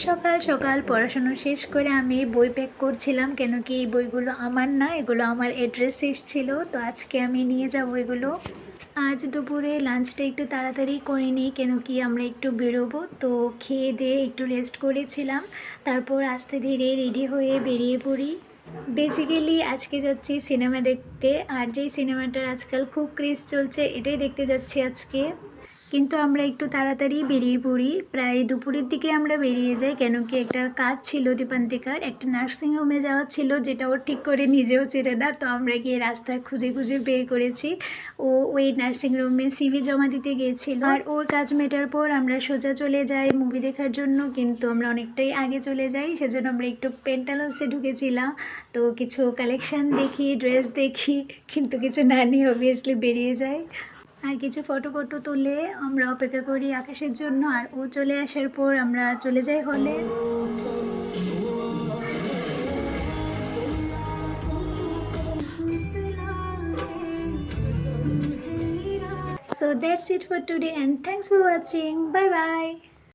সকাল সকাল পড়াশুনো শেষ করে আমি বই প্যাক করছিলাম, কেন কি এই বইগুলো আমার না, এগুলো আমার অ্যাড্রেস এসেছিল, তো আজকে আমি নিয়ে যাব এগুলো। আজ দুপুরে লাঞ্চটা একটু তাড়াতাড়ি করে নিই, কেন কি আমরা একটু বেরোবো, তো খেয়ে দিয়ে একটু রেস্ট করেছিলাম, তারপর আস্তে ধীরে রেডি হয়ে বেরিয়ে পড়ি। বেসিক্যালি আজকে যাচ্ছি সিনেমা দেখতে, আর যেই সিনেমাটার আজকাল খুব ক্রেজ চলছে এটাই দেখতে যাচ্ছি আজকে। কিন্তু আমরা একটু তাড়াতাড়ি বেরিয়ে পড়ি, প্রায় দুপুরের দিকে আমরা বেরিয়ে যাই, কেন কি একটা কাজ ছিল দীপান্তিকার, একটা নার্সিংহোমে যাওয়া ছিল, যেটা ও ঠিক করে নিজেও চেনে না, তো আমরা গিয়ে রাস্তায় খুঁজে খুঁজে বের করেছি। ও ওই নার্সিংহোমে সিভি জমা দিতে গিয়েছিল, আর ওর কাজ মেটার পর আমরা সোজা চলে যাই মুভি দেখার জন্য, কিন্তু আমরা অনেকটাই আগে চলে যাই, সেজন্য আমরা একটু পেন্টালসে ঢুকেছিলাম। তো কিছু কালেকশান দেখি, ড্রেস দেখি, কিন্তু কিছু না নিয়ে অবভিয়াসলি বেরিয়ে যাই। আর কিছু ফটো তুলে আমরা অপেক্ষা করি আকাশের জন্য, আর ও চলে আসার পর আমরা চলে যাই হলে। So that's it for today, and thanks for watching. Bye bye.